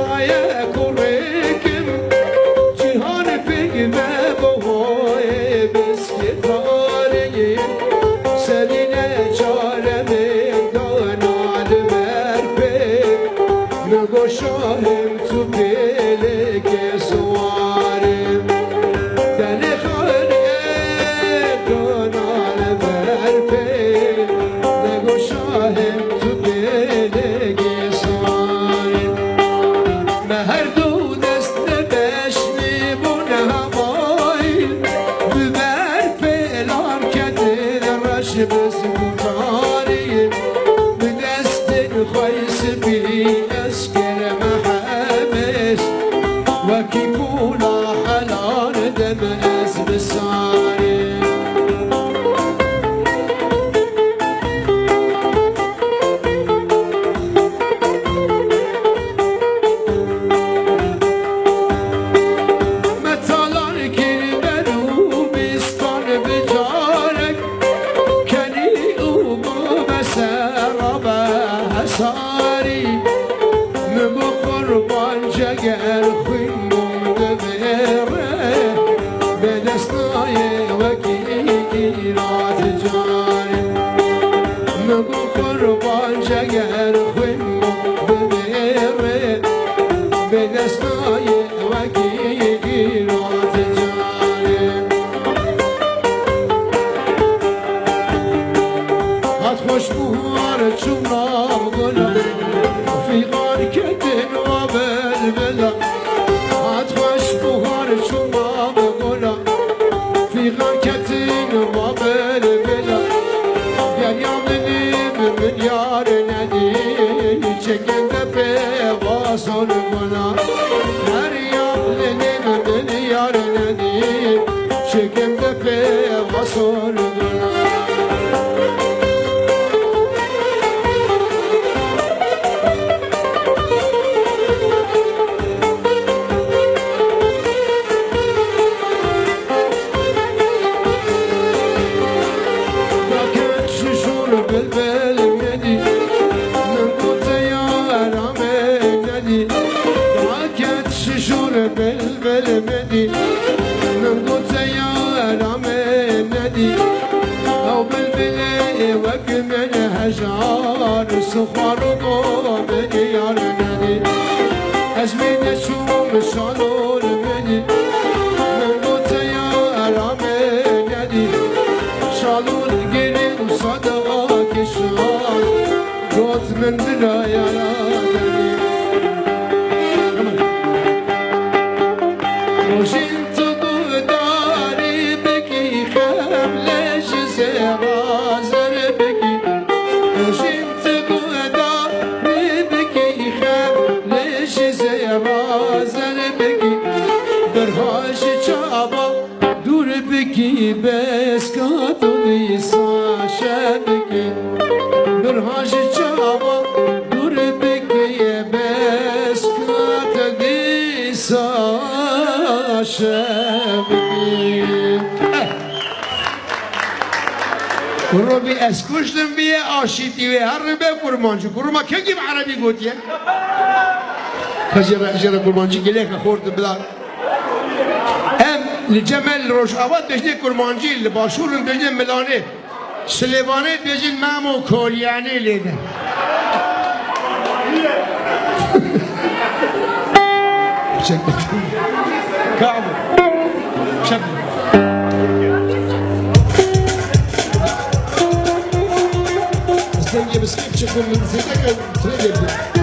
دایه کرکم جهان پیگمه بهای بسکتاری سرینه چارم دانال برپی نگو شاهم تو پیلک سوارم دن خانه دانال برپی نگو شاهم تو پیلک سوارم مهر دو دست بشنی بون همای ببر پیلان کتر رش بسکتاری به دست خیس بی اسکر محمس وکی کولا حلال دم از بساری متالان کی برو بیستان بجارک کنی او بسر به حساری نگو قربان جگر خوین بوده بره به دستای وکی را تجاری نگو قربان جگر خوین بوده بره به دستای وکی را تجاری هات خوش بوار چونا گلا فیقان کتن و بلبلا هات خوش بوار چونا گلا فیقان کتن و بلبلا دریا من یار ندی چکن به واسون گلا دریا من یار ندی چکن به واسون گلا بلبل مدي من قلت يا رام ندي او بلبل وك من هجار سخار من يار ندي ازمين شوم شالور مني من قلت يا رام ندي شالور گرم صداك شال جوت من دلا يا ندي وجنت قداري بكي خملش سرازر بكي وجنت قداري بكي خملش سرازر بكي درهاش چابا دور بكي بس كاتوني ساشا بكي درهاش چابا دور بكي بس كاتوني ساشا روبي اسكوشتم بيه آشيتي وهر به قرمانجو قرما كيف عربي قوتيه خجر قرمانجي قليك خورد بلا ام لجمال روش آباد بجنه قرمانجي لباشور بجنه ملانه سليبانه بجنه مامو كوليانه لده كعبه شكله استنجي بسكيب شكل من زيتك تريد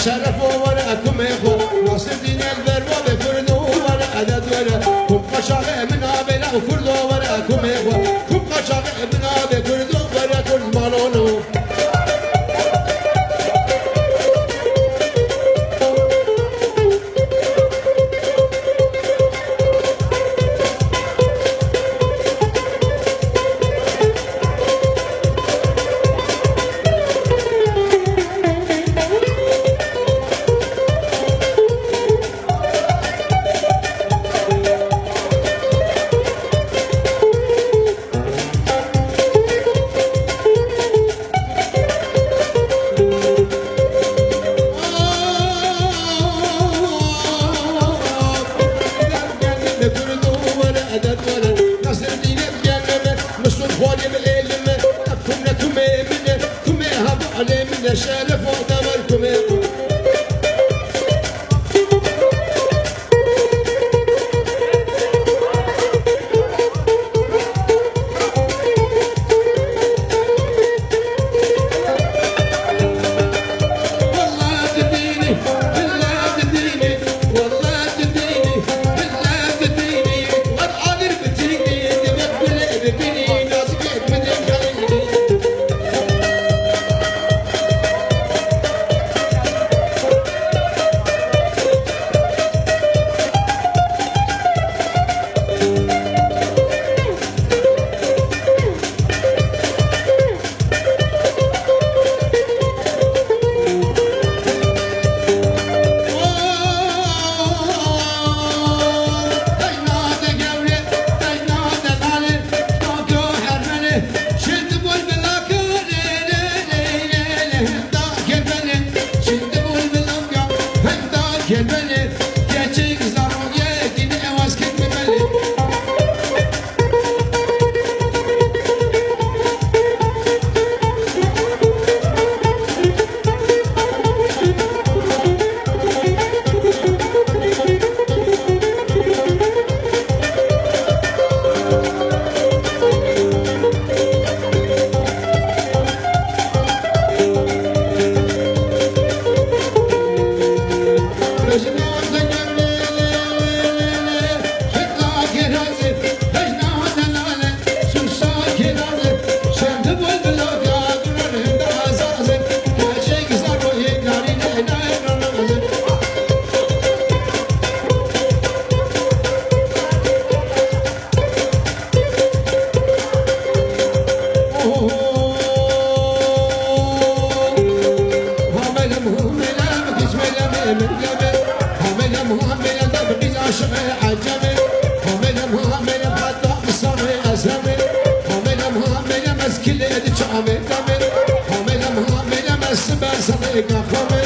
شرف ورقكم إخوة ناصر دين البروا بكردو ورق عدد ورق كم قشاق ابنا بلا وكردو ورقكم إخوة كم قشاق ابنا بكردو ورق كرد مالونو شرف ودمركم كل ادي شامل كامل حامل حامل مس بس عليك خامل